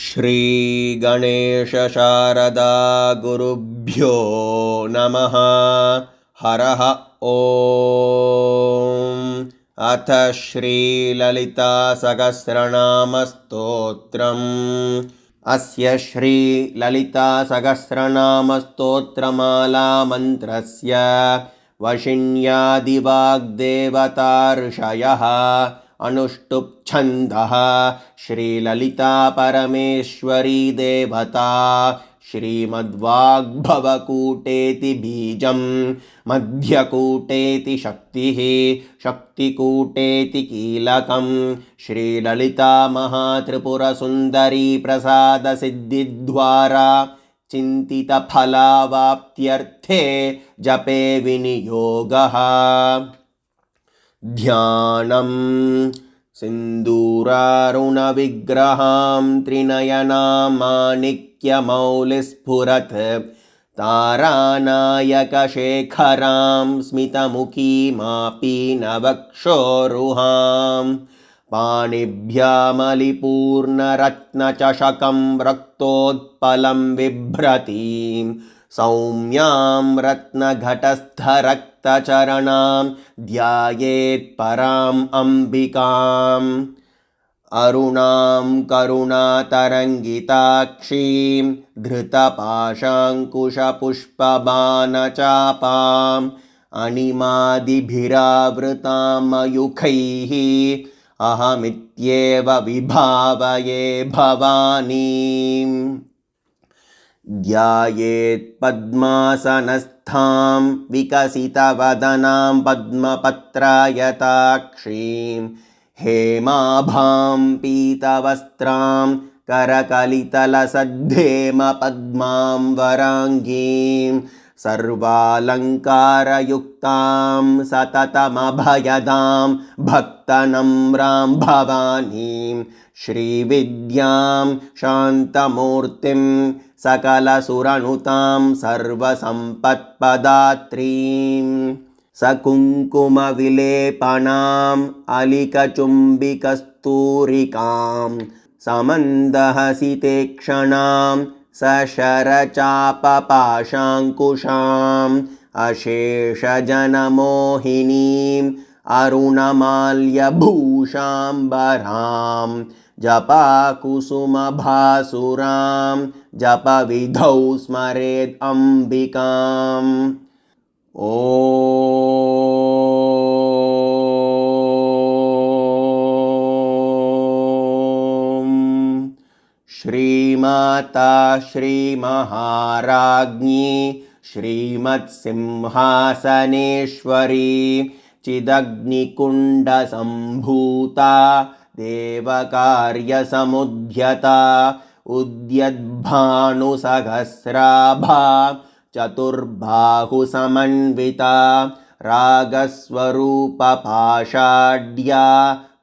श्रीगणेशशारदा गुरुभ्यो नमः। हरः ॐ। अथ श्रीललितासहस्रनामस्तोत्रम्। अस्य श्रीललितासहस्रनामस्तोत्रमालामन्त्रस्य वशिन्यादिवाग्देवता ऋषयः अनुष्टुप् श्रीललिता परमेश्वरी देवता श्रीमद्वाग्भवकूटेति बीजं मध्यकूटेति शक्तिः शक्तिकूटेति कीलकं श्रीललिता महात्रिपुरसुन्दरी प्रसादसिद्धिद्वारा चिन्तितफलावाप्त्यर्थे जपे विनियोगः। ध्यानं सिन्दूरारुणविग्रहां त्रिनयनां माणिक्यमौलिस्फुरत् तारानायकशेखरां स्मितमुखीमापीनवक्षोरुहां पाणिभ्यामलिपूर्णरत्नचषकं रक्तोत्पलं बिभ्रतीं सौम्यां रत्नघटस्थरक्तचरणां ध्यायेत्पराम् अम्बिकाम्। अरुणां करुणातरङ्गिताक्षीं धृतपाशाङ्कुशपुष्पबाणचापाम् अणिमादिभिरावृतां मयूखैः अहमित्येव विभावये भवानीम्। ध्यायेत्पद्मासनस्थां विकसितवदनां पद्मपत्रायताक्षीं हेमाभां पीतवस्त्रां करकलितलसद्धेमपद्मां वराङ्गीं सर्वालङ्कारयुक्तां सततमभयदां भक्तनम्रां भवानीं श्रीविद्यां शान्तमूर्तिं सकलसुरनुतां सर्वसम्पत्पदात्रीं सकुङ्कुमविलेपनाम् अलिकचुम्बिकस्तूरिकां समन्दहसितेक्षणां सशरचापपाशाङ्कुशाम् अशेषजनमोहिनीम् अरुणमाल्यभूषाम्बरां जपाकुसुमभासुरां जपविधौ स्मरेद् अम्बिकाम्। ॐ श्रीमाता श्रीमहाराज्ञी श्रीमत्सिंहासनेश्वरी चिदग्निकुण्डसम्भूता देवकार्यसमुद्यता उद्यद्भानुसहस्राभा चतुर्बाहुसमन्विता रागस्वरूपपाषाढ्या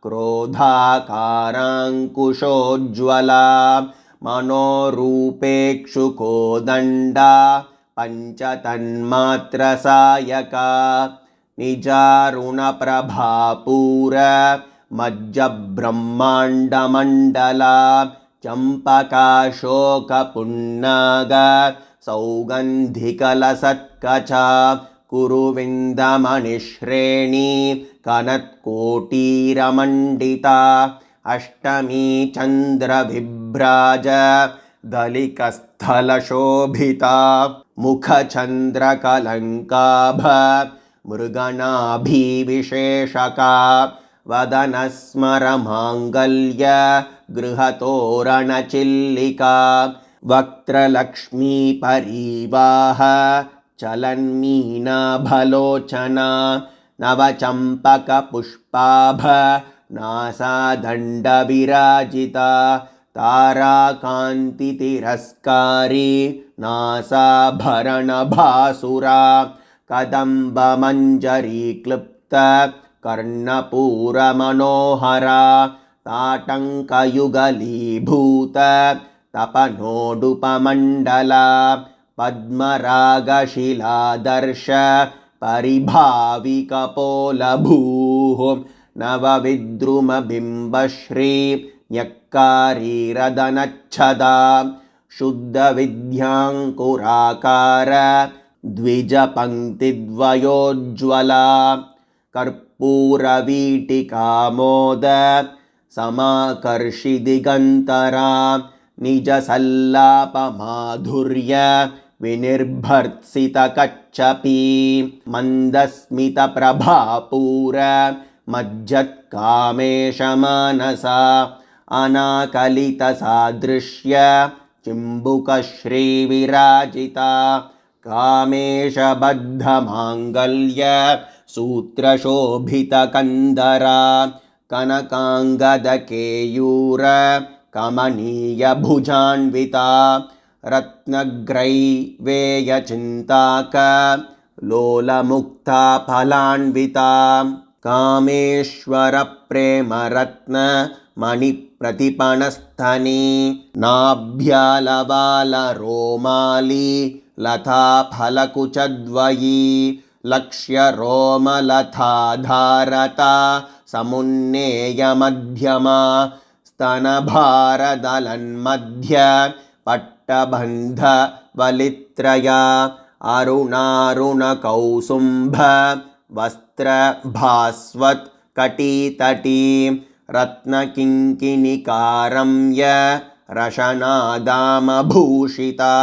क्रोधाकाराङ्कुशोज्ज्वला मनोरूपेक्षुकोदण्डा पञ्चतन्मात्रसायका निजारुणप्रभापूर मज्जब्रह्माण्डमण्डला चम्पकाशोकपुन्नाग सौगन्धिकलसत्कचा कुरुविन्दमणिश्रेणी कनत्कोटीरमण्डिता अष्टमी चन्द्रविभ्राज दलिकस्थलशोभिता मुखचन्द्रकलङ्काभ मृगनाभिविशेषका वदनस्मरमाङ्गल्य गृहतोरणचिल्लिका वक्त्रलक्ष्मीपरीवाह चलन्मीनाभलोचना नवचम्पकपुष्पाभ नासादण्डविराजिता ताराकान्तितिरस्कारी नासाभरणभासुरा कदम्बमञ्जरीक्लृप्त कर्णपूरमनोहरा ताटङ्कयुगलीभूत तपनोडुपमण्डला पद्मरागशिलादर्श परिभाविकपोलभूः नवविद्रुमबिम्बश्री चत्कारीरदनच्छदा शुद्धविद्याङ्कुराकार द्विजपङ्क्तिद्वयोज्ज्वला कर्पूरवीटिकामोद समाकर्षि दिगन्तरा निजसल्लापमाधुर्य विनिर्भर्त्सितकच्छपी मन्दस्मितप्रभापूर मज्जत्कामेशमानसा अनाकलितसादृश्य चिम्बुकश्रीविराजिता कामेशबद्धमाङ्गल्य सूत्रशोभितकन्दरा कनकाङ्गदकेयूर कमनीयभुजान्विता रत्नग्रैवेयचिन्ताक लोलमुक्ता फलान्विता कामेश्वरप्रेमरत्न मणिप्रतिपणस्थनी नाभ्यालवालरोमाली लताफलकुचद्वयी लक्ष्यरोमलताधारता समुन्नेयमध्यमा स्तनभारदलन्मध्य पट्टबन्धवलित्रया अरुणारुणकौसुम्भ वस्त्रभास्वत्कटीतटी रत्नकिङ्किणिकारम्य रशनादामभूषिता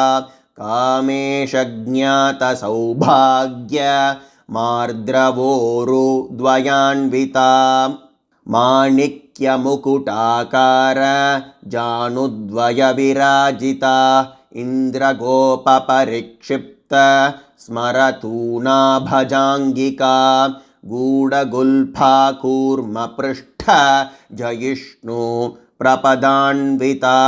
कामेशज्ञातसौभाग्य मार्द्रवोरुद्वयान्विता माणिक्यमुकुटाकार जानुद्वयविराजिता इन्द्रगोपपरिक्षिप्त स्मरतूनाभजाङ्गिका गूढगुल्फाकूर्मपृष्ठ जयिष्णु प्रपदान्विता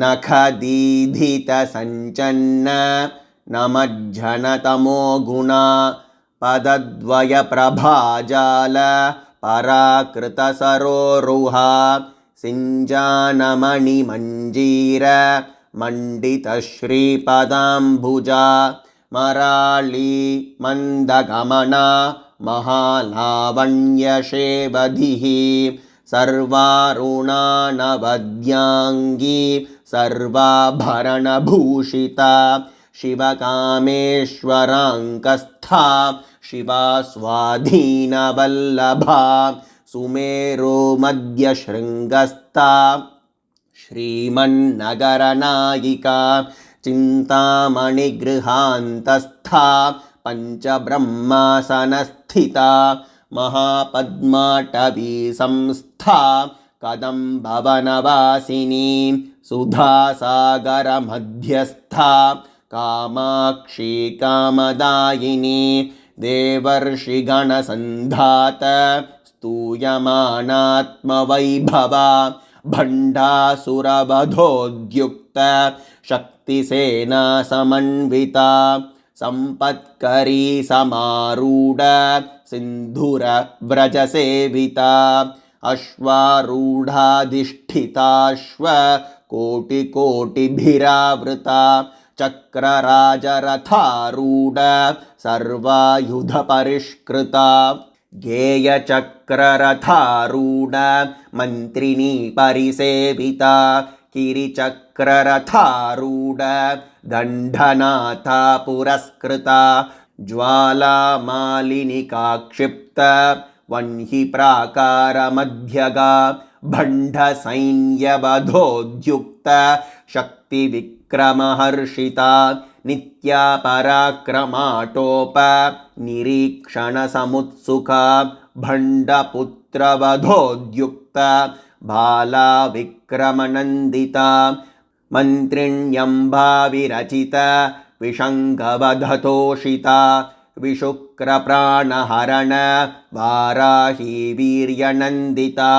नखदीधितसञ्चन्न नमज्जनतमो गुणा पदद्वयप्रभाजाल पराकृतसरोरुहा सिञ्जानमणिमञ्जीर मण्डितश्रीपदाम्बुजा मराळी मन्दगमना महालावण्यशेवधिः सर्वारुणानवद्याङ्गी सर्वाभरणभूषिता शिवकामेश्वराङ्कस्था शिवा स्वाधीनवल्लभा सुमेरुमध्यशृङ्गस्था श्रीमन्नगरनायिका चिन्तामणिगृहान्तस्था पञ्चब्रह्मासनस्थिता महापद्माटवी संस्था कदम्बवनवासिनी सुधासागरमध्यस्था कामाक्षी कामदायिनी देवर्षिगणसन्धात स्तूयमानात्मवैभवा भण्डासुरवधोद्युक्त शक्तिसेना समन्विता सम्पत्करी समारूढ सिन्धुरव्रजसेविता अश्वारूढाधिष्ठिताश्व कोटिकोटिभिरावृता चक्रराजरथारूढ सर्वायुधपरिष्कृता गेयचक्ररथारूढ मन्त्रिणी परिसेविता किरिचक्ररथारूढ दण्डनाथा पुरस्कृता ज्वालामालिनिकाक्षिप्त वह्नि प्राकारमध्यगा भण्डसैन्यवधोद्युक्त शक्तिविक्रमहर्षिता नित्या पराक्रमाटोप निरीक्षणसमुत्सुका भण्डपुत्रवधोद्युक्त बाला विक्रमनन्दिता मन्त्रिण्यम्बाविरचित विशङ्गवधतोषिता विशुक्रप्राणहरण वाराही वीर्यनन्दिता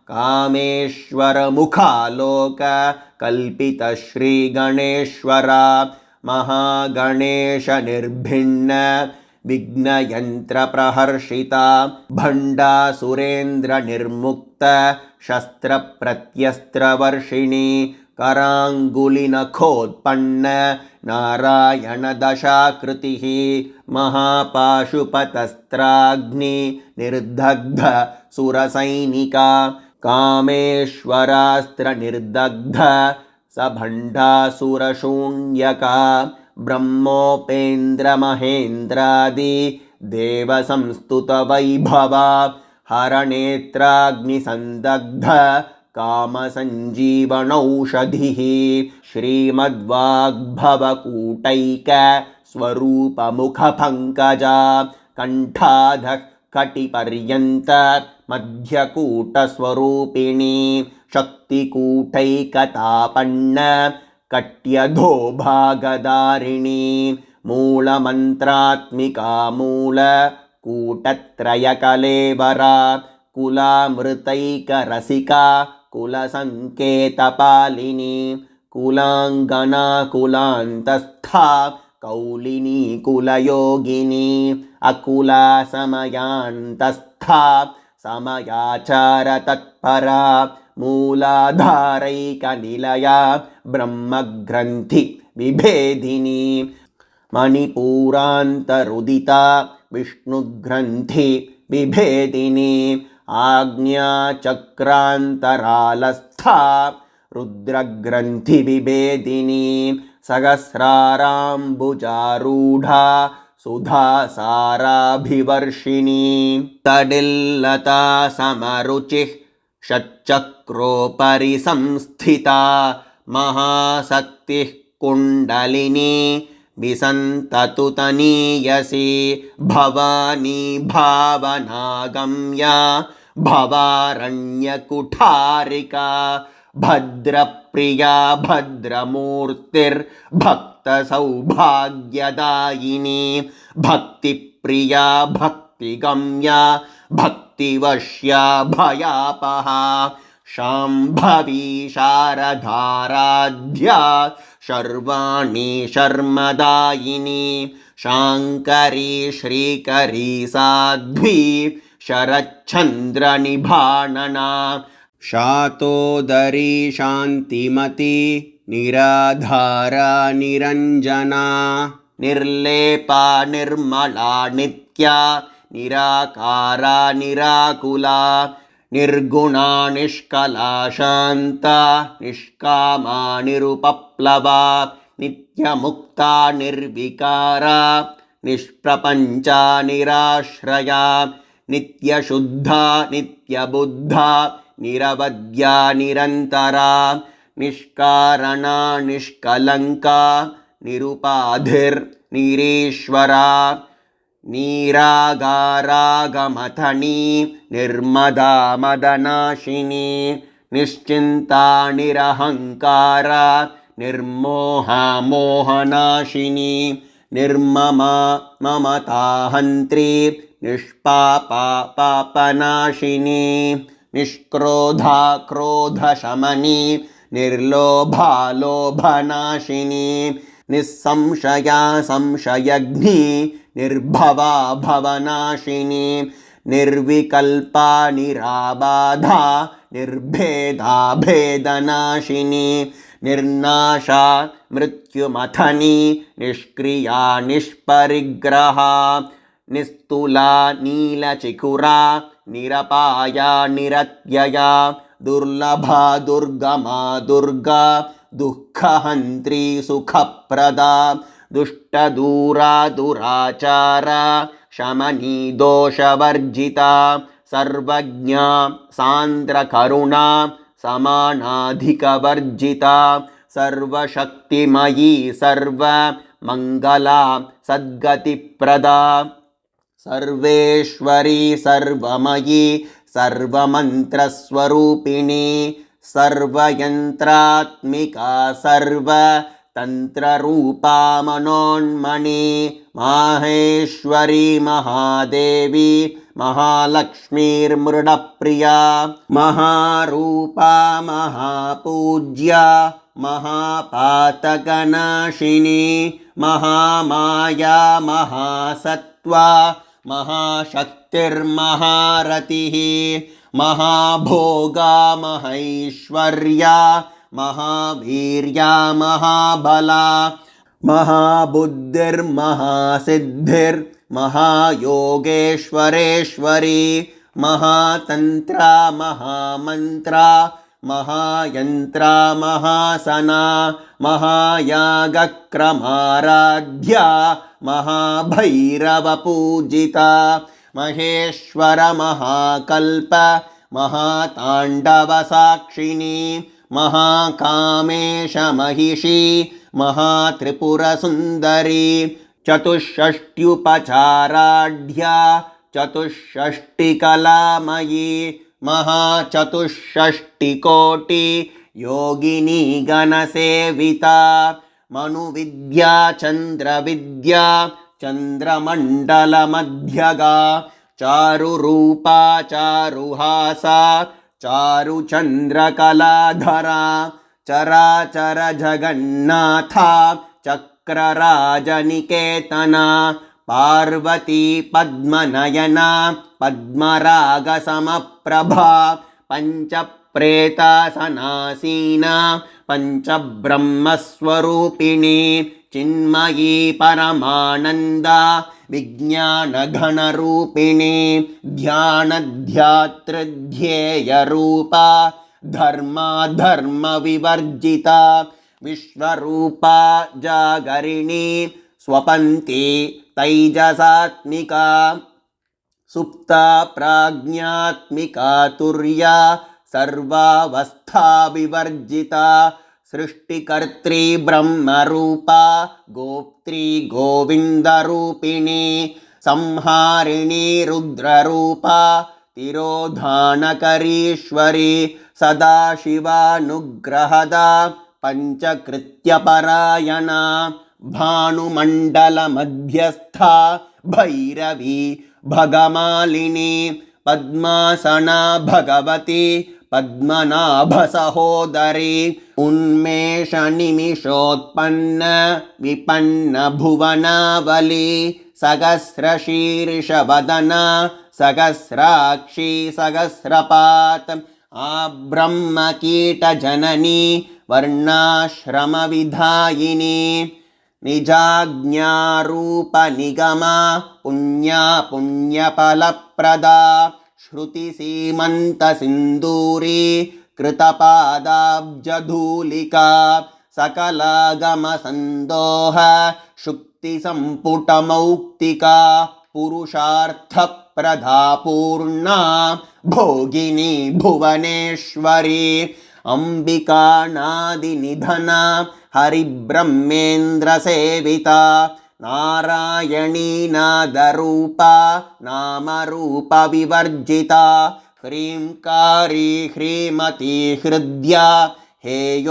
कामेश्वरमुखालोक कल्पितश्रीगणेश्वरा महागणेशनिर्भिन्न विघ्नयन्त्रप्रहर्षिता भण्डासुरेन्द्रनिर्मुक्त शस्त्रप्रत्यस्त्रवर्षिणी कराङ्गुलिनखोत्पन्न नारायणदशाकृतिः महापाशुपतस्त्राग्नि निर्दग्ध सुरसैनिका कामेश्वरास्त्रनिर्दग्ध सभण्डासुरशून्यका ब्रह्मोपेन्द्रमहेन्द्रादि देवसंस्तुतवैभवा हरनेत्राग्निसन्दग्ध कामसञ्जीवनौषधिः श्रीमद्वाग्भवकूटैक स्वरूपमुखपङ्कजा कण्ठाधः कटिपर्यन्त मध्यकूटस्वरूपिणी शक्तिकूटैकतापन्न कट्यधो भागधारिणी मूलमन्त्रात्मिका मूलकूटत्रयकलेवरा कुलामृतैकरसिका कुलसङ्केतपालिनी कुलाङ्गना कुलान्तस्था कौलिनी कुलयोगिनी अकुला समयान्तस्था समयाचारतत्परा मूलाधारैकनिलया ब्रह्मग्रन्थि विभेदिनी मणिपूरान्तरुदिता विष्णुग्रन्थि विभेदिनी आज्ञाचक्रान्तरालस्था रुद्रग्रन्थि विभेदिनी सहस्राराम्बुजारूढा सुधासाराभिवर्षिणी तडिल्लता समरुचिः षट्चक्रोपरि संस्थिता महाशक्तिः कुण्डलिनी विसन्ततुतनीयसी भवानी भावनागम्या भवारण्यकुठारिका भद्रप्रिया भद्रमूर्तिर्भक्तसौभाग्यदायिनी भक्तिप्रिया भक्तिगम्या भक्तिवश्या भयापहा शाम्भवी शारदाराध्या शर्वाणि शर्मदायिनी शाङ्करी श्रीकरी साध्वी शरच्चन्द्रनिभानना शातोदरी शान्तिमती निराधारा निरञ्जना निर्लेपा निर्मला नित्या निराकारा निराकुला निर्गुणा निष्कला शान्ता निष्कामा निरुपप्लवा नित्यमुक्ता निर्विकारा निष्प्रपञ्चा निराश्रया नित्यशुद्धा नित्यबुद्धा निरवद्या निरन्तरा निष्कारणा निष्कलङ्का निरुपाधिर्निरीश्वरा निरागारागमथनी निर्मदा मदनाशिनी निश्चिन्ता निरहङ्कारा निर्मोहा मोहनाशिनी निर्ममा ममताहन्त्री निष्पापा पापनाशिनी निष्क्रोधा क्रोधशमनी निर्लोभा लोभनाशिनी निस्संशया संशयघ्नी निर्भवा भवनाशिनी निर्विकल्पा निराबाधा निर्भेदा भेदनाशिनी निर्नाशा मृत्युमथनी निष्क्रिया निष्परिग्रहा निस्तुला नीलचिकुरा निरपाया निरत्यया दुर्लभा दुर्गमा दुर्गा दुःखहन्त्री सुखप्रदा दुष्टदूरा दुराचारा शमनी दोषवर्जिता सर्वज्ञा सान्द्रकरुणा समानाधिकवर्जिता सर्वशक्तिमयी सर्वमङ्गला सद्गतिप्रदा सर्वेश्वरी सर्वमयी सर्वमन्त्रस्वरूपिणी सर्वयन्त्रात्मिका सर्वतन्त्ररूपा मनोन्मणि माहेश्वरी महादेवी महालक्ष्मीर्मृडप्रिया महारूपा महापूज्या महापातकनाशिनी महामाया महासत्त्वा महाशक्तिर्महारतिः महाभोगा महैश्वर्या महावीर्या महाबला महाबुद्धिर्महासिद्धिर्महायोगेश्वरेश्वरी महातन्त्रा महामन्त्रा महायन्त्रा महासना महायागक्रमाराध्या महाभैरवपूजिता महेश्वर महाकल्प महाताण्डवसाक्षिणी महाकामेश महिषी महात्रिपुरसुन्दरी चतुष्षष्ट्युपचाराढ्या चतुष्षष्टिकलामयी महाचतुष्षष्टिकोटि योगिनी गणसेविता मनुविद्या चन्द्रविद्या चन्द्रमण्डलमध्यगा चारुरूपा चारुहासा चारुचन्द्रकलाधरा चराचर जगन्नाथा चक्रराजनिकेतना पार्वती पद्मनयना पद्मरागसमप्रभा पञ्चप्रेतासनासीना पञ्चब्रह्मस्वरूपिणी चिन्मयी परमानन्दा विज्ञानघनरूपिणी ध्यानध्यातृध्येयरूपा धर्माधर्मविवर्जिता विश्वरूपा जागरिणी स्वपन्ती तैजसात्मिका सुप्ता प्राज्ञात्मिका तुर्या सर्वावस्थाविवर्जिता सृष्टिकर्त्री ब्रह्मरूपा गोप्त्री गोविन्दरूपिणी संहारिणी रुद्ररूपा तिरोधानकरीश्वरी सदाशिवानुग्रहदा पञ्चकृत्यपरायणा भानुमण्डलमध्यस्था भैरवी भगमालिनी पद्मासना भगवती पद्मनाभसहोदरी उन्मेषनिमिषोत्पन्न विपन्न भुवनावली सहस्रशीर्षवदना सहस्राक्षी सहस्रपात् आब्रह्मकीटजननी वर्णाश्रमविधायिनी निजाज्ञारूपनिगमा पुण्या पुण्यफलप्रदा श्रुतिसीमन्तसिन्दूरी कृतपादाब्जधूलिका सकलागमसन्दोह शुक्तिसम्पुटमौक्तिका पुरुषार्थप्रदा पूर्णा भोगिनी भुवनेश्वरी अंबिका नादिनिधना हरिब्रह्मेन्द्रसेविता नारायणी नादरूपा नामरूपविवर्जिता ह्रीङ्कारी ह्रीमती हृद्या हेयोपादेयवर्जिता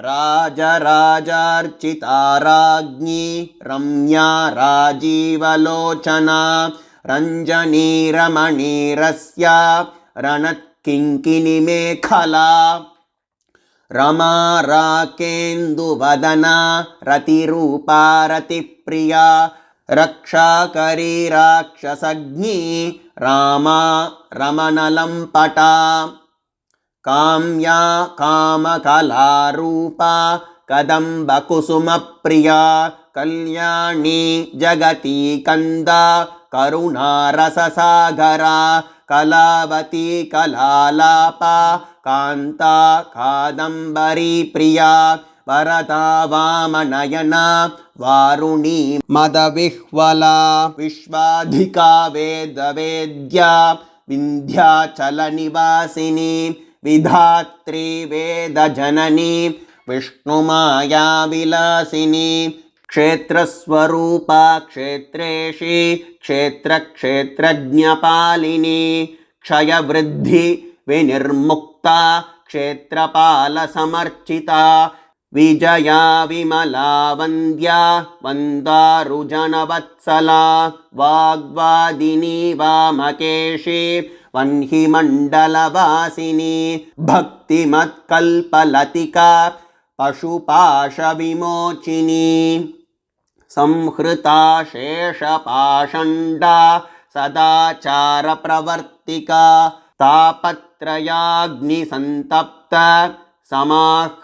राजराजार्चिता राज्ञी रम्या राजीवलोचना रञ्जनी रमणीरस्या रणत्किङ्किणिमेखला रमा राकेन्दुवदना रतिरूपा रतिप्रिया रक्षाकरी राक्षसज्ञी रामा रमणलम्पटा काम्या कामकलारूपा कदम्बकुसुमप्रिया कल्याणी जगती कन्दा करुणारससागरा कलावती कलालापा कान्ता कादम्बरी प्रिया वरदा वामनयना वारुणी मदविह्वला विश्वाधिका वेदवेद्या विन्ध्याचलनिवासिनी विधात्री वेदजननी विष्णुमायाविलासिनी क्षेत्रस्वरूपा क्षेत्रेशी क्षेत्रक्षेत्रज्ञपालिनी क्षयवृद्धि विनिर्मुक्ता क्षेत्रपालसमर्चिता विजया विमला वन्द्या वन्दारुजनवत्सला वाग्वादिनी वामकेशी वह्निमण्डलवासिनी भक्तिमत्कल्पलतिका पशुपाशविमोचिनी संहृता शेषपाषण्डा सदाचारप्रवर्तिका तापत्रयाग्निसन्तप्त समाह्लादनचन्द्रिका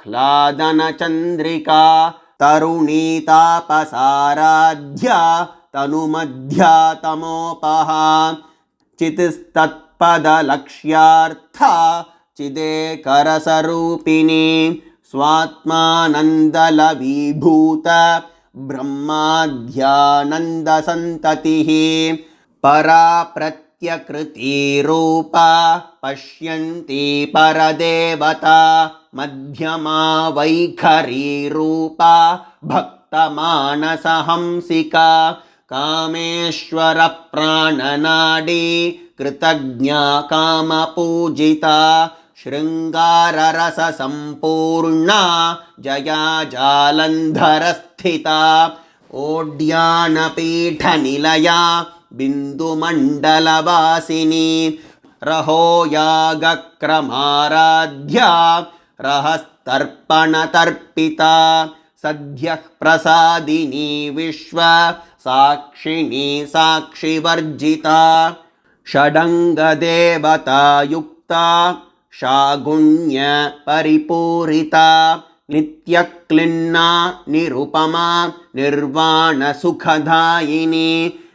तरुणी तापसाराध्या तनुमध्या तमोपहा चितिस्तत्पदलक्ष्यार्था चिदेकरसरूपिणी स्वात्मानन्दलवीभूत ब्रह्माद्यानन्दसन्ततिः परा प्रत्यकृतिरूपा पश्यन्ति परदेवता मध्यमा वैखरीरूपा भक्तमानसहंसिका कामेश्वरप्राणनाडी कृतज्ञा कामपूजिता शृङ्गाररससम्पूर्णा जया जालन्धरस्थिता ओड्यानपीठनिलया बिन्दुमण्डलवासिनी रहोयागक्रमाराध्या रहस्तर्पणतर्पिता सद्यः प्रसादिनी विश्व साक्षिणी साक्षिवर्जिता षडङ्गदेवतायुक्ता शागुण्य परिपूरिता नित्यक्लिन्ना निरुपमा निर्वाणसुखदायिनी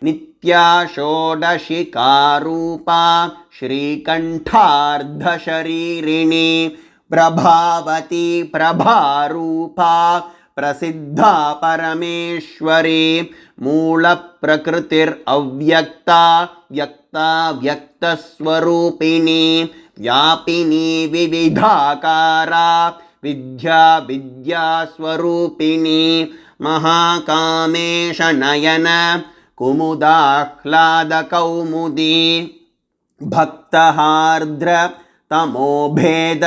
नित्या षोडशिकारूपा श्रीकण्ठार्धशरीरिणी प्रभावती प्रभारूपा प्रसिद्धा परमेश्वरी मूलप्रकृतिरव्यक्ता व्यक्ता व्यक्तस्वरूपिणी व्यापिनी विविधाकारा विद्या विद्यास्वरूपिणी महाकामेशनयन कुमुदाह्लादकौमुदी भक्तहार्द्र तमोभेद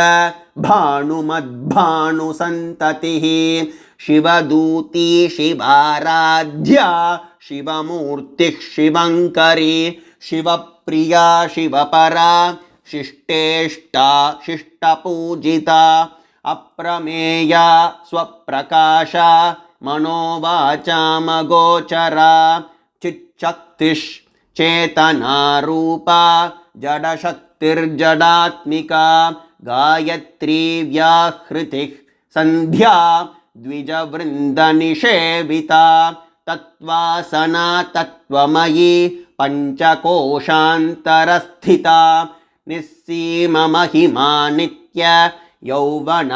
भानुमद्भानुसन्ततिः शिवदूती शिवाराध्या शिवमूर्तिः शिवङ्करी शिवप्रिया शिवपरा शिष्टेष्टा शिष्टपूजिता अप्रमेया स्वप्रकाशा मनोवाचामगोचरा चिच्शक्तिश्चेतनारूपा जडशक्तिर्जडात्मिका गायत्री व्याहृतिः सन्ध्या द्विजवृन्दनिषेविता तत्त्वासना तत्त्वमयी पञ्चकोशान्तरस्थिता निस्सीममहिमा नित्य यौवनामदशालिनी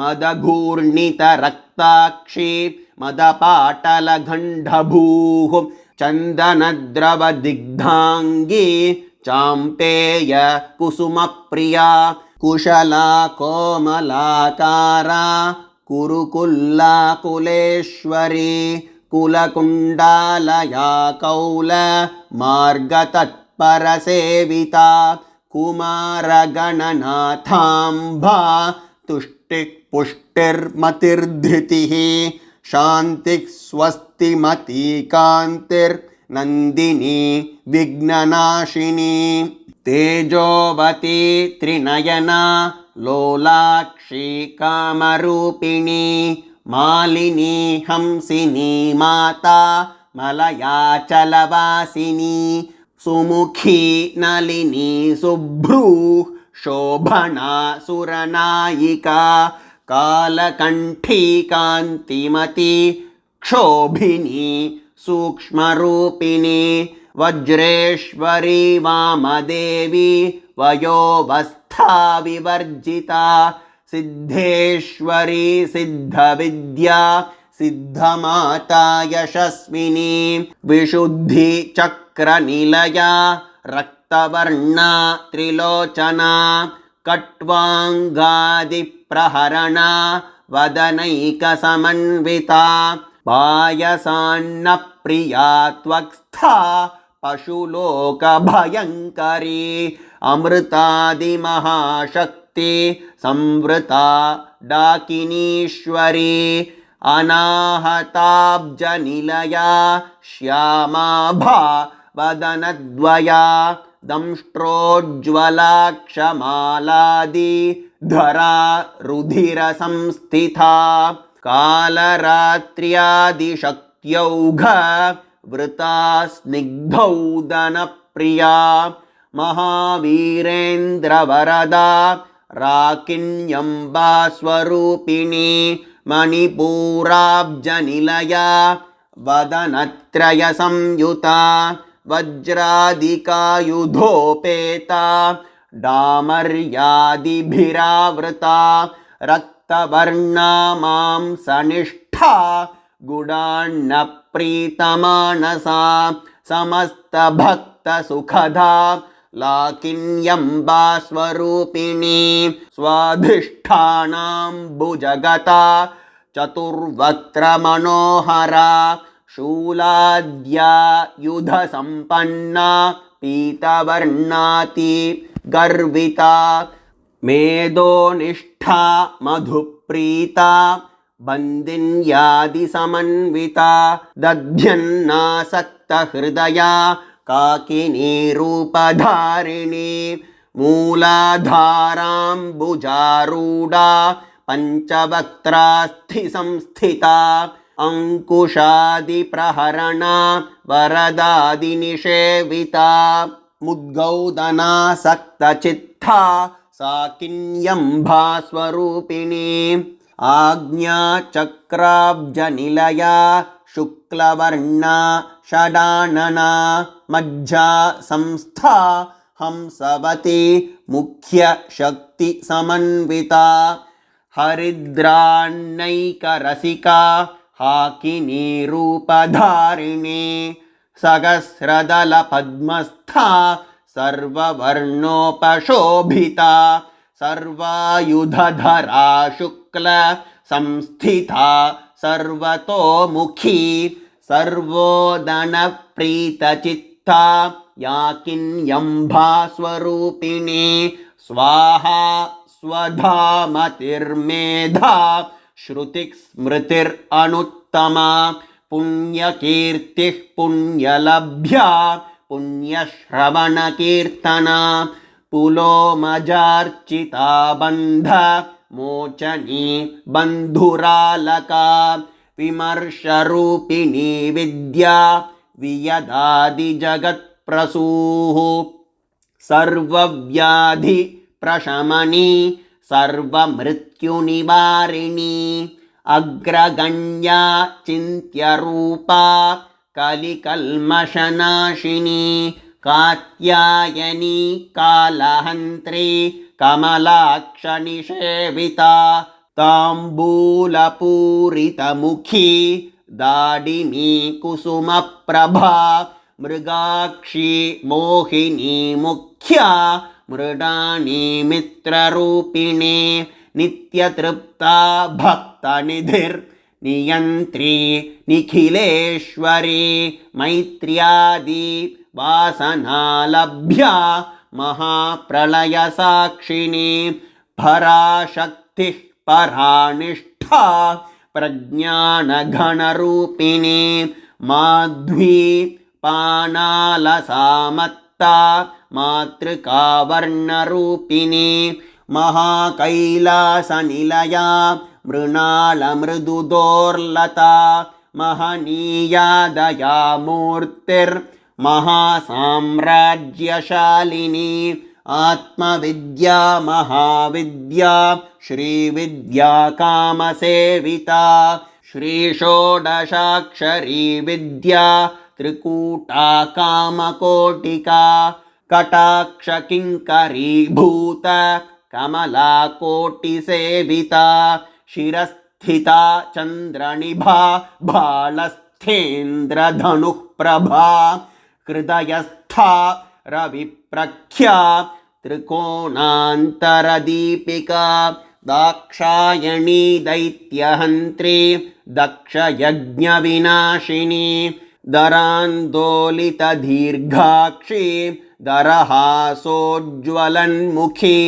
मदघूर्णितरक्ताक्षी मदपाटलगण्डभूः चन्दनद्रवदिग्धाङ्गी चाम्पेय कुसुमप्रिया कुशला कोमलाकारा कुरुकुल्लाकुलेश्वरी कुलकुण्डालया कौल मार्गतत्परसेविता कुमारगणनाथाम्बा तुष्टिः पुष्टिर्मतिर्धृतिः शान्तिः स्वस्तिमती कान्तिर्नन्दिनी विघ्ननाशिनी तेजोवती त्रिनयना लोलाक्षी कामरूपिणी मालिनी हंसिनी माता मलयाचलवासिनी सुमुखी नलिनी शुभ्रूः शोभना सुरनायिका कालकण्ठी कान्तिमती क्षोभिनी सूक्ष्मरूपिणी वज्रेश्वरी वामदेवी वयोवस्था विवर्जिता सिद्धेश्वरी सिद्धविद्या सिद्धमाता यशस्विनी विशुद्धिचक्रनिलया रक्तवर्णा त्रिलोचना कट्वाङ्गादिप्रहरणा वदनैकसमन्विता पायसान्नप्रिया त्वक्स्था पशुलोकभयङ्करी अमृतादिमहाशक्ति संवृता डाकिनीश्वरी अनाहताब्जनिलया श्यामाभा वदनद्वया दंष्ट्रोज्ज्वलाक्षमालादि धरा रुधिरसंस्थिता कालरात्र्यादिशक्त्यौघ वृता स्निग्धौदनप्रिया महावीरेन्द्रवरदा राकिन्यम्बा स्वरूपिणी मणिपूराब्जनिलया वदनत्रयसंयुता वज्रादिकायुधोपेता डामर्यादिभिरावृता रक्तवर्णा मांसनिष्ठा गुडान्नप्रीतमानसा समस्तभक्तसुखदा लाकिन्यम्बा स्वरूपिणी स्वाधिष्ठानाम्बुजगता चतुर्वक्त्रमनोहरा शूलाद्यायुधसम्पन्ना पीतवर्णाति गर्विता मेदोनिष्ठा मधुप्रीता बन्दिन्यादिसमन्विता दध्यन्नासक्तहृदया काकिनीरूपधारिणी मूलाधाराम्बुजारूढा पञ्चवक्त्रास्थिसंस्थिता अंकुशादिप्रहरणा वरदादिनिषेविता मुद्गौदनासक्तचित्ता सा किन्यम्भा स्वरूपिणी आज्ञाचक्राब्जनिलया शुक्लवर्णा षडानना मज्जा संस्था हंसवती मुख्यशक्तिसमन्विता हरिद्रान्नैकरसिका हाकिनीरूपधारिणी सहस्रदलपद्मस्था सर्ववर्णोपशोभिता सर्वायुधधरा शुक्ल संस्थिता सर्वतोमुखी सर्वोदनप्रीतचित्ता याकिन्यम्भा स्वरूपिणी स्वाहा स्वधामतिर्मेधा श्रुतिस्मृतिरनुत्तमा पुण्यकीर्तिः पुण्यलभ्या पुण्यश्रवणकीर्तना पुलोमजार्चिता बन्ध मोचनी बन्धुरालका विमर्शरूपिणी विद्या वियदादिजगत्प्रसूः सर्वव्याधि प्रशमनी सर्वमृत्युनिवारिणी अग्रगण्या चिन्त्यरूपा कलिकल्मषनाशिनी कात्यायनी कालहन्त्री कमलाक्षनिषेविता ताम्बूलपूरितमुखी दाडिनी कुसुमप्रभा मृगाक्षी मोहिनी मुख्या मृडानी मित्ररूपिणी नित्यतृप्ता भक्तनिधिर्नियन्त्री निखिलेश्वरी मैत्र्यादि वासनालभ्या महाप्रलयसाक्षिणी पराशक्तिः परानिष्ठा प्रज्ञानघनरूपिणी माध्वी पानालसामत्ता मातृकावर्णरूपिणी महाकैलासनिलया मृणालमृदुदोर्लता महनीया दयामूर्तिर्महासाम्राज्यशालिनी आत्मविद्या महाविद्या श्रीविद्या कामसेविता श्रीषोडशाक्षरी विद्या त्रिकूटा कामकोटिका कटाक्षकिङ्करीभूत कमलाकोटिसेविता शिरस्थिता चन्द्रनिभा भालस्थेन्द्रधनुः प्रभा हृदयस्था रविप्रख्या त्रिकोणान्तरदीपिका दाक्षायणी दैत्यहन्त्री दक्षयज्ञविनाशिनी दरान्दोलितदीर्घाक्षी दरहासोज्ज्वलन्मुखी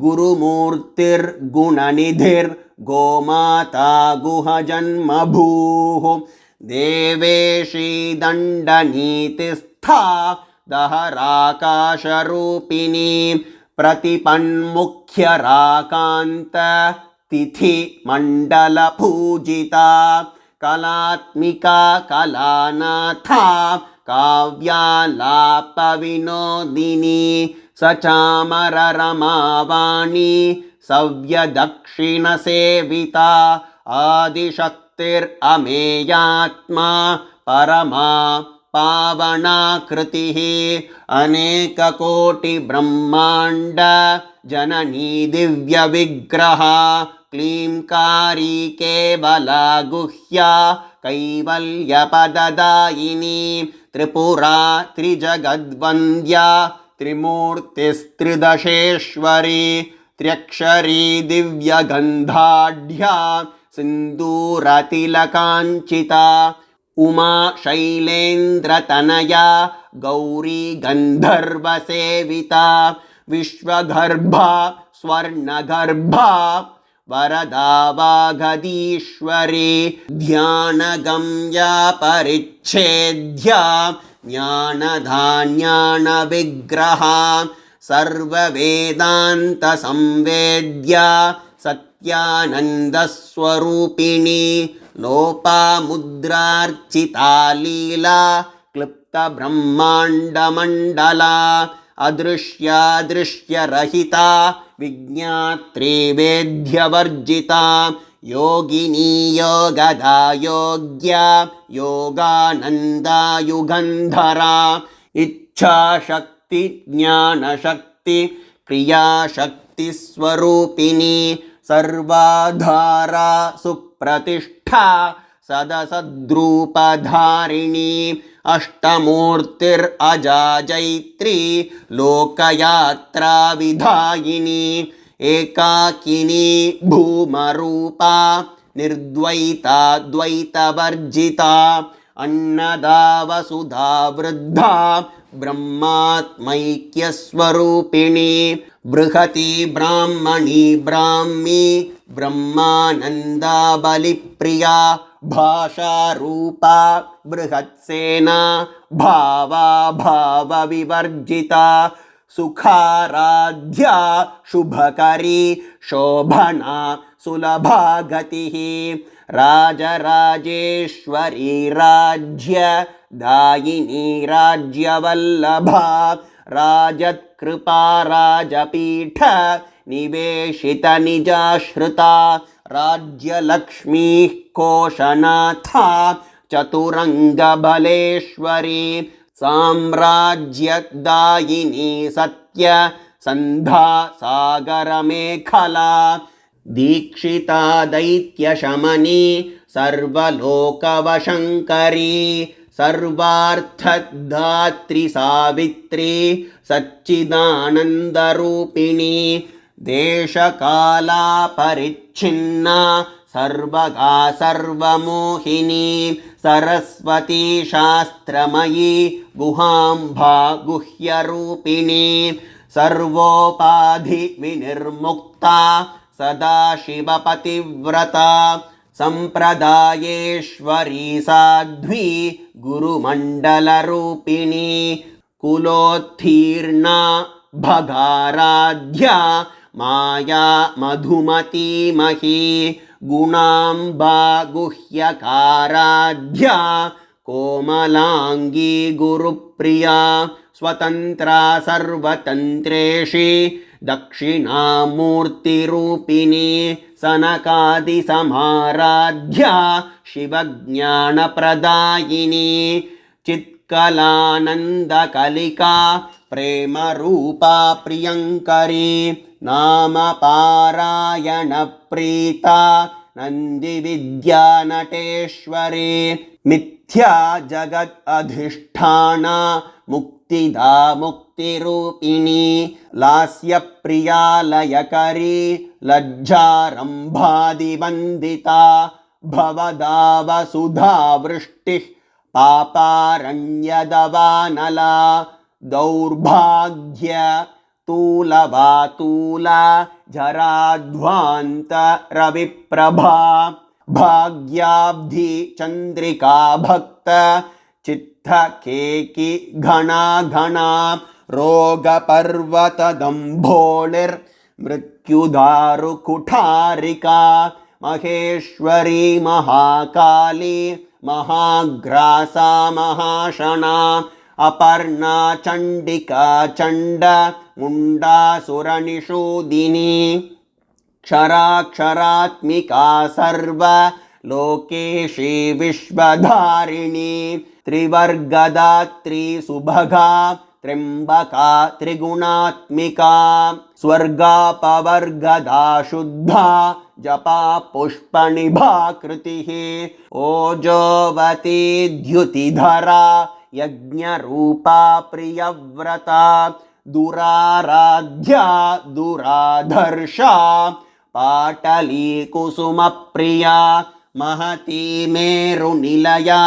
गुरुमूर्तिर्गुणनिधिर्गोमाता गुहजन्मभूः देवेशी दण्डनीतिस्था दहराकाशरूपिणी प्रतिपन्मुख्यराकान्त तिथिमण्डलपूजिता कलात्मिका कलानाथा काव्यालापविनोदिनी सचामररमावाणी सव्यदक्षिणसेविता आदिशक्ति शक्तिरमेयात्मा परमा पावनाकृतिः अनेककोटिब्रह्माण्ड जननी दिव्यविग्रह क्लींकारी केवला गुह्या कैवल्यपददायिनी त्रिपुरा त्रिजगद्वन्द्या त्रिमूर्तिस्त्रिदशेश्वरी त्र्यक्षरी दिव्यगन्धाढ्या सिन्दूरतिलकाञ्चिता उमा शैलेन्द्रतनया गौरी गन्धर्वसेविता विश्वगर्भा स्वर्णगर्भा वरदा वागधीश्वरी ध्यानगम्या परिच्छेद्या ज्ञानधान्यानविग्रहा सर्ववेदान्तसंवेद्या सत्यानन्दस्वरूपिणी लोपामुद्रार्चिता लीला क्लुप्तब्रह्माण्डमण्डला अदृश्यादृश्यरहिता विज्ञात्री वेद्यवर्जिता योगिनी योगदा योग्या योगानन्दायुगन्धरा इच्छाशक्ति ज्ञानशक्ति क्रियाशक्तिस्वरूपिणी सर्वाधारा सुप्रतिष्ठा सदसद्रूपधारिणी अष्टमूर्तिरजा जैत्री लोकयात्रा विधायिनी एकाकिनी भूमरूपा निर्द्वैता द्वैतवर्जिता अन्नदा वसुधा वृद्धा ब्रह्मात्मैक्यस्वरूपिणी बृहती ब्राह्मणी ब्राह्मी ब्रह्मानन्दा बलिप्रिया भाषारूपा बृहत्सेना भावा भावविवर्जिता सुखाराध्या शुभकरी शोभना सुलभा गतिः राजराजेश्वरी राज्य दायिनी राज्यवल्लभा राजत्कृपा राजपीठ निवेशित निजाश्रिता राज्यलक्ष्मीः कोशनाथा चतुरङ्गबलेश्वरी साम्राज्यदायिनी सत्य संधा सागरमेखला दीक्षिता दैत्यशमनी सर्वलोकवशङ्करी सर्वार्थदात्री सावित्री सच्चिदानन्दरूपिणी देशकाला परिच्छिन्ना सर्वगा सर्वमोहिनी सरस्वती शास्त्रमयी गुहाम्भा गुह्यरूपिणी सर्वोपाधि विनिर्मुक्ता सदाशिवपतिव्रता संप्रदायेश्वरी साध्वी गुरुमण्डलरूपिणी कुलोत्थीर्णा भगाराध्या माया मधुमतीमही गुणाम्बा गुह्यकाराध्या कोमलांगी गुरुप्रिया स्वतन्त्रा सर्वतन्त्रेषि दक्षिणामूर्तिरूपिणी सनकादिसमाराध्या शिवज्ञानप्रदायिनी चित्कलानन्दकलिका प्रेमरूपा प्रियङ्करी नामपारायणप्रीता नन्दिविद्यानटेश्वरी मिथ्या जगत् अधिष्ठाना मुक्तिदा मुक्तिरूपिणी लास्यप्रिया लयकरी लज्जारम्भादिवन्दिता भवदा वसुधा वृष्टिः पापारण्यदवानला दौर्भाग्य तूलवातूला जराध्वान्त रविप्रभा भाग्याब्धि चन्द्रिका भक्त चित्त केकि घना घना रोगपर्वतदम्भोलिर्मृत्युदारुकुठारिका महेश्वरी महाकाली महाग्रासा महाशना अपर्णा चण्डिका चण्ड मुण्डासुरनिषूदिनी क्षराक्षरात्मिका सर्व लोकेशी विश्वधारिणी त्रिवर्गदात्री सुभगा त्र्यम्बका त्रिगुणात्मिका स्वर्गापवर्गदा शुद्धा जपा पुष्पनिभाकृतिः ओजोवती द्युतिधरा यज्ञरूपा प्रियव्रता दुराराध्या दुराधर्षा पाटली कुसुमप्रिया महती मेरुनिलया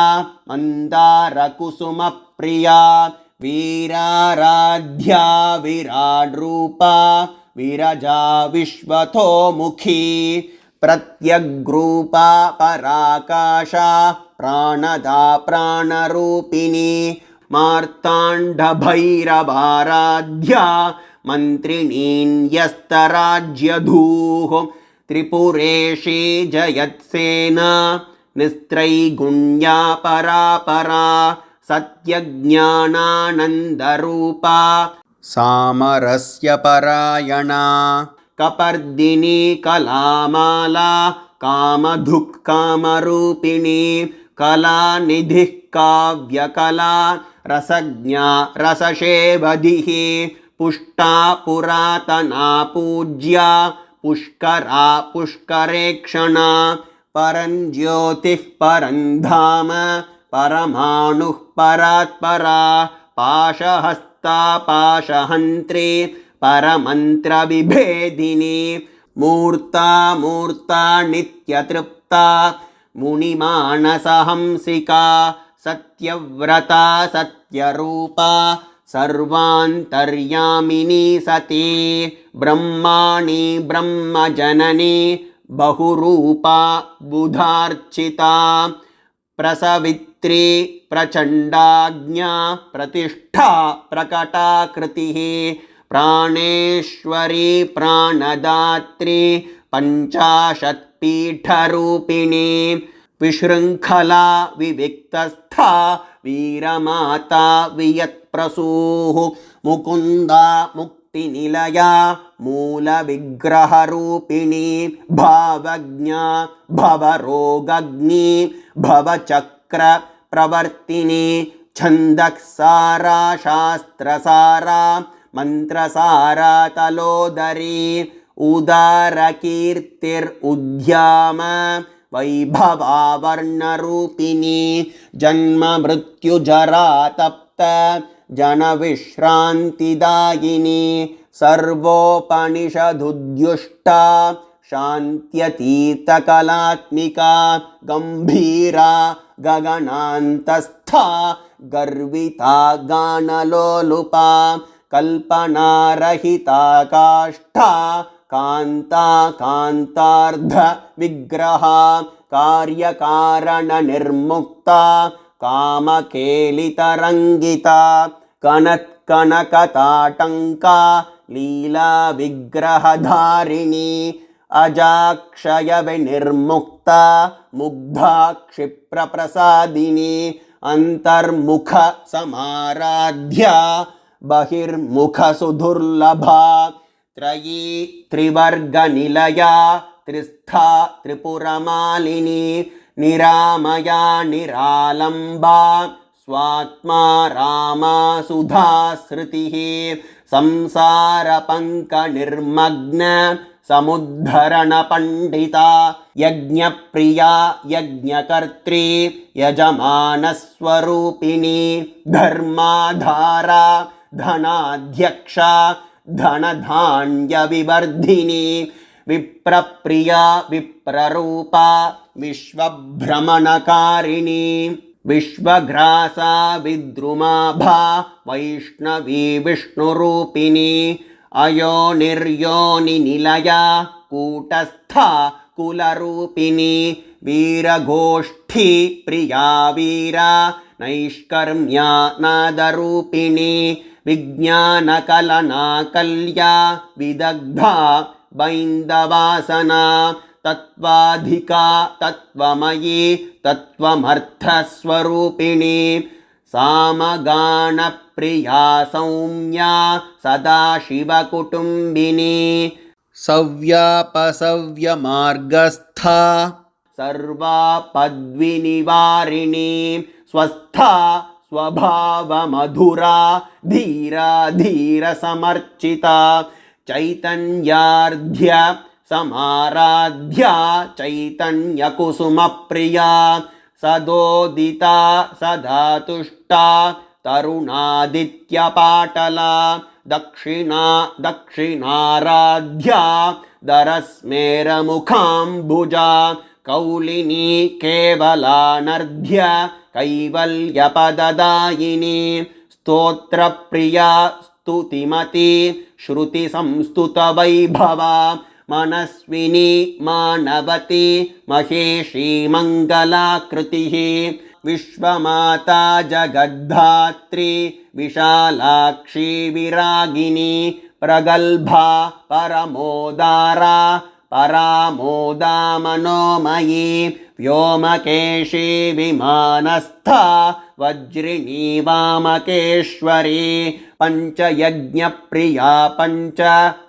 मन्दारकुसुमप्रिया वीराराध्या विराड्रूपा विरजा विश्वतोमुखी प्रत्यग्रूपा पराकाशा प्राणदा प्राणरूपिणी मार्ताण्डभैरवाराध्या मन्त्रिणीन्यस्तराज्यधूः त्रिपुरेशी जयत्सेना निस्त्रैगुण्या परापरा सत्यज्ञानानन्दरूपा सामरस्य परायणा कपर्दिनी कलामाला कामधुक्कामरूपिणी कलानिधिः काव्यकला रसज्ञा रसशेवधिः पुष्टा पुरातना पूज्या पुष्करा पुष्करेक्षणा परञ्ज्योतिः परन्धाम परमाणुः परात्परा पाशहस्ता पाशहन्त्री परमन्त्रविभेदिनी मूर्ता मूर्ता नित्यतृप्ता मुनिमानसहंसिका सत्यव्रता सत्यरूपा सर्वान्तर्यामिनी सती ब्रह्माणि ब्रह्मजननी बहुरूपा बुधार्चिता प्रसवित्री प्रचण्डाज्ञा प्रतिष्ठा प्रकटाकृतिः प्राणेश्वरी प्राणदात्री पञ्चाशत्पीठरूपिणी विशृङ्खला विविक्तस्था वीरमाता वियत्प्रसूः मुकुन्दा मुक्तिनिलया मूलविग्रहरूपिणी भावज्ञा भवरोगग्नी भवचक्रप्रवर्तिनी छन्दःसारा शास्त्रसारा मन्त्रसारा तलोदरी उदारकीर्तिरुद्याम वैभवावर्णरूपिणी जन्ममृत्युजरा तप्त जनविश्रान्तिदायिनी सर्वोपनिषदुद्युष्टा शान्त्यतीतकलात्मिका गम्भीरा गगनान्तस्था गर्विता गानलोलुपा कल्पनारहिता काष्ठा कान्ता कान्तार्धविग्रहा कार्यकारणनिर्मुक्ता कामकेलितरङ्गिता कनत्कनकताटङ्का लीलाविग्रहधारिणी अजाक्षयविनिर्मुक्ता मुग्धा क्षिप्रप्रसादिनी अन्तर्मुखसमाराध्या बहिर्मुखसुदुर्लभा त्रयी त्रिवर्गनिलया त्रिस्था त्रिपुरमालिनी निरामया निरालम्बा स्वात्मा रामा सुधाश्रुतिः संसारपङ्कनिर्मग्न समुद्धरणपण्डिता यज्ञप्रिया यज्ञकर्त्री यजमानस्वरूपिणी धर्माधारा धनाध्यक्षा धनधान्यविवर्धिनी विप्रप्रिया विप्ररूपा विश्वभ्रमणकारिणी विश्वग्रासा विद्रुमाभा वैष्णवी विष्णुरूपिणी अयोनिर्योनिनिलया कूटस्था कुलरूपिणी वीरगोष्ठी प्रिया वीरा नैष्कर्म्या नादरूपिणी विज्ञानकलना कल्या विदग्धा बैन्दवासना तत्त्वाधिका तत्त्वमयी तत्त्वमर्थस्वरूपिणी सामगानप्रिया सौम्या सदाशिवकुटुम्बिनी सव्यापसव्यमार्गस्था सर्वापद्विनिवारिणी स्वस्था स्वभावमधुरा धीरा धीरसमर्चिता चैतन्यार्ध्य समाराध्या चैतन्यकुसुमप्रिया सदोदिता सदा तुष्टा तरुणादित्यपाटला दक्षिणा दक्षिणाराध्या दरस्मेरमुखाम्बुजा कौलिनी केवलानर्ध्य कैवल्यपददायिनी स्तोत्रप्रिया स्तुतिमती श्रुतिसंस्तुतवैभवा मनस्विनी मानवती महेशी मङ्गलाकृतिः विश्वमाता जगद्धात्री विशालाक्षी विरागिनी प्रगल्भा परमोदारा परामोदा मनोमयी व्योमकेशी विमानस्था वज्रिणी वामकेश्वरी पञ्चयज्ञप्रिया पञ्च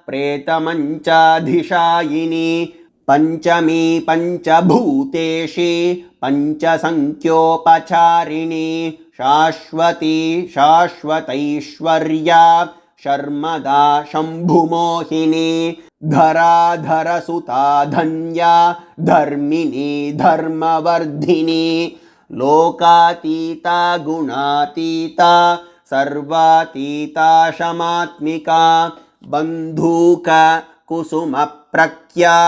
प्रेतमञ्चाधिशायिनी पञ्चमी पञ्चभूतेशी पञ्चसङ्ख्योपचारिणी शाश्वती शाश्वतैश्वर्या शर्मदा शम्भुमोहिनी धराधरसुता धन्या धर्मिणी धर्मवर्धिनी लोकातीता गुणातीता सर्वातीता शमात्मिका बन्धूक कुसुमप्रख्या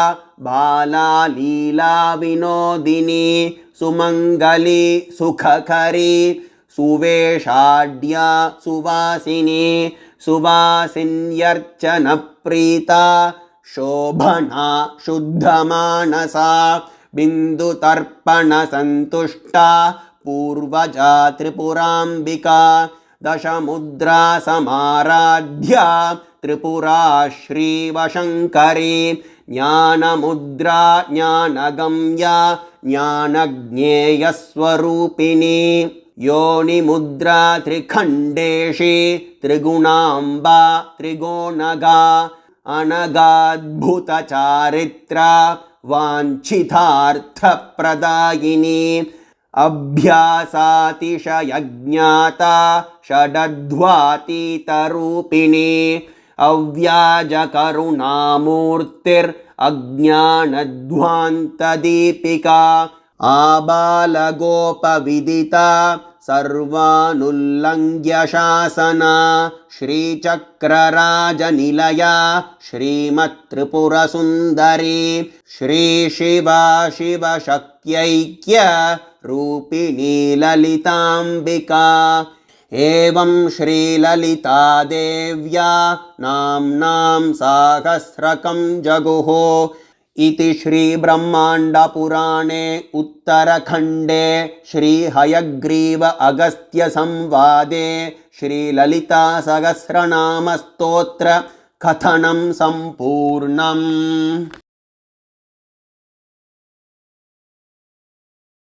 बाला लीला विनोदिनी सुमङ्गली सुखकरी सुवेशाढ्या सुवासिनी सुवासिन्यर्चनप्रीता शोभना शुद्धमानसा बिन्दुतर्पणसन्तुष्टा पूर्वजा त्रिपुराम्बिका दशमुद्रा समाराध्या त्रिपुरा श्रीवशङ्करी ज्ञानमुद्रा ज्ञानगम्या ज्ञानज्ञेयस्वरूपिणी योनिमुद्रा त्रिखण्डेशी त्रिगुणाम्बा त्रिगोणगा अनगाद्भुतचारित्रा वाञ्छितार्थप्रदायिनी अभ्यासातिशयज्ञाता षडध्वातीतरूपिणी अव्याजकरुणामूर्तिरज्ञानध्वान्तदीपिका आबालगोपविदिता सर्वानुल्लङ्घ्य शासना श्रीचक्रराजनिलया श्रीमत्त्रिपुरसुन्दरी श्रीशिवा शिवशक्त्यैक्य रूपिणी ललिताम्बिका एवं श्रीललितादेव्या नाम्नां साहस्रकं जगुः इति श्रीब्रह्माण्डपुराणे उत्तरखण्डे श्रीहयग्रीव अगस्त्यसंवादे श्रीललितासहस्रनामस्तोत्र कथनं सम्पूर्णम्।